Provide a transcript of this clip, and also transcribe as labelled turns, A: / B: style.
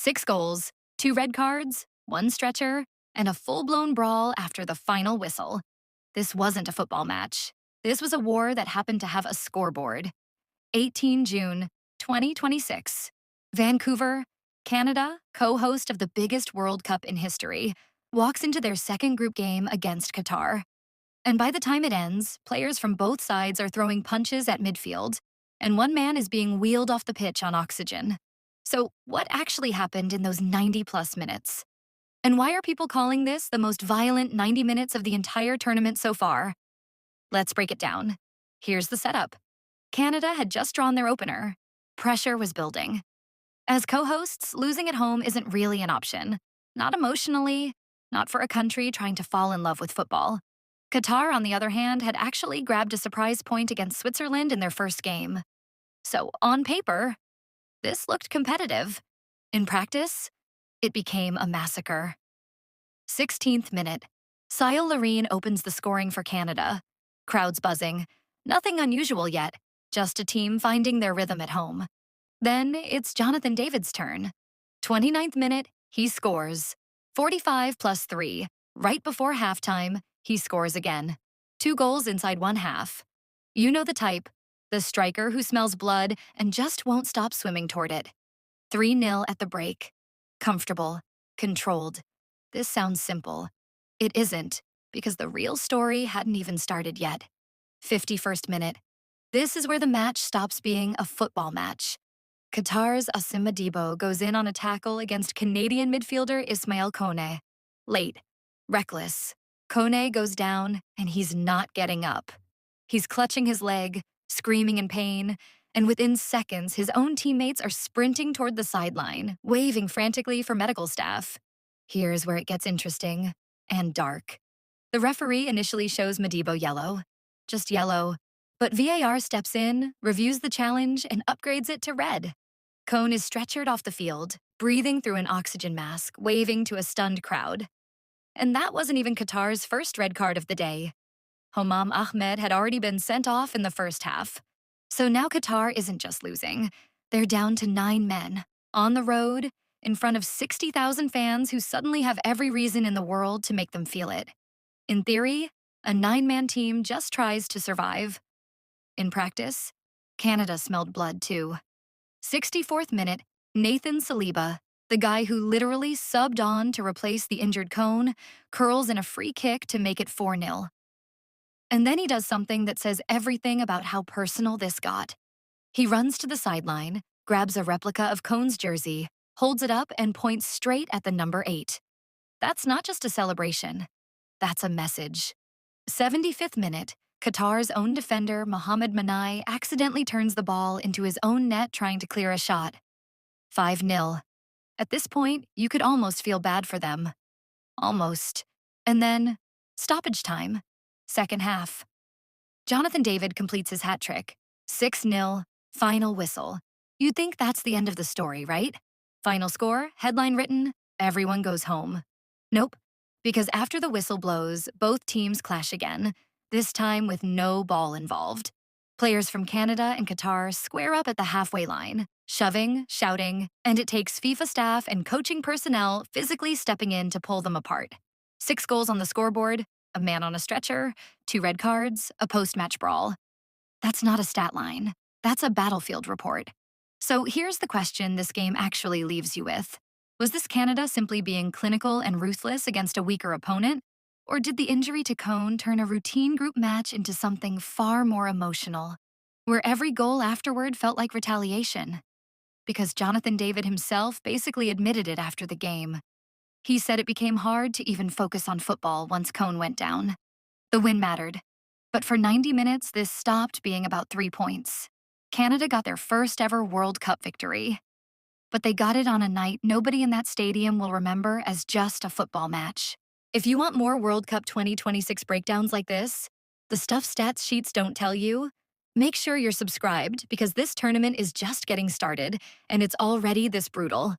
A: 6 goals, 2 red cards, 1 stretcher, and a full-blown brawl after the final whistle. This wasn't a football match. This was a war that happened to have a scoreboard. 18 June 2026. Vancouver, Canada, co-host of the biggest World Cup in history, walks into their second group game against Qatar. And by the time it ends, players from both sides are throwing punches at midfield, and one man is being wheeled off the pitch on oxygen. So, what actually happened in those 90-plus minutes? And why are people calling this the most violent 90 minutes of the entire tournament so far? Let's break it down. Here's the setup. Canada had just drawn their opener. Pressure was building. As co-hosts, losing at home isn't really an option. Not emotionally, not for a country trying to fall in love with football. Qatar, on the other hand, had actually grabbed a surprise point against Switzerland in their first game. So, on paper, this looked competitive. In practice, it became a massacre. 16th minute. Sile Lareen opens the scoring for Canada. Crowds buzzing. Nothing unusual yet, just a team finding their rhythm at home. Then it's Jonathan David's turn. 29th minute, he scores. 45 plus 3. Right before halftime, he scores again. 2 goals inside one half. You know the type. The striker who smells blood and just won't stop swimming toward it. 3-0 at the break. Comfortable. Controlled. This sounds simple. It isn't, because the real story hadn't even started yet. 51st minute. This is where the match stops being a football match. Qatar's Asim Madibo goes in on a tackle against Canadian midfielder Ismail Kone. Late. Reckless. Kone goes down, and he's not getting up. He's clutching his leg, screaming in pain, and within seconds, his own teammates are sprinting toward the sideline, waving frantically for medical staff. Here's where it gets interesting and dark. The referee initially shows Madibo yellow. Just yellow. But VAR steps in, reviews the challenge, and upgrades it to red. Cone is stretchered off the field, breathing through an oxygen mask, waving to a stunned crowd. And that wasn't even Qatar's first red card of the day. Homam Ahmed had already been sent off in the first half. So now Qatar isn't just losing. They're down to 9 men, on the road, in front of 60,000 fans who suddenly have every reason in the world to make them feel it. In theory, a 9-man team just tries to survive. In practice, Canada smelled blood too. 64th minute, Nathan Saliba, the guy who literally subbed on to replace the injured Cone, curls in a free kick to make it 4-0. And then he does something that says everything about how personal this got. He runs to the sideline, grabs a replica of Cone's jersey, holds it up, and points straight at the number 8. That's not just a celebration. That's a message. 75th minute, Qatar's own defender, Mohamed Manai, accidentally turns the ball into his own net trying to clear a shot. 5-0. At this point, you could almost feel bad for them. Almost. And then, stoppage time. Second half. Jonathan David completes his hat trick. 6-0, final whistle. You'd think that's the end of the story, right? Final score, headline written, everyone goes home. Nope, because after the whistle blows, both teams clash again, this time with no ball involved. Players from Canada and Qatar square up at the halfway line, shoving, shouting, and it takes FIFA staff and coaching personnel physically stepping in to pull them apart. 6 goals on the scoreboard, a man on a stretcher, 2 red cards, a post-match brawl. That's not a stat line. That's a battlefield report. So here's the question this game actually leaves you with. Was this Canada simply being clinical and ruthless against a weaker opponent? Or did the injury to Cone turn a routine group match into something far more emotional, where every goal afterward felt like retaliation? Because Jonathan David himself basically admitted it after the game. He said it became hard to even focus on football once Cone went down. The win mattered. But for 90 minutes, this stopped being about 3 points. Canada got their first ever World Cup victory. But they got it on a night nobody in that stadium will remember as just a football match. If you want more World Cup 2026 breakdowns like this, the stuff stats sheets don't tell you, make sure you're subscribed because this tournament is just getting started and it's already this brutal.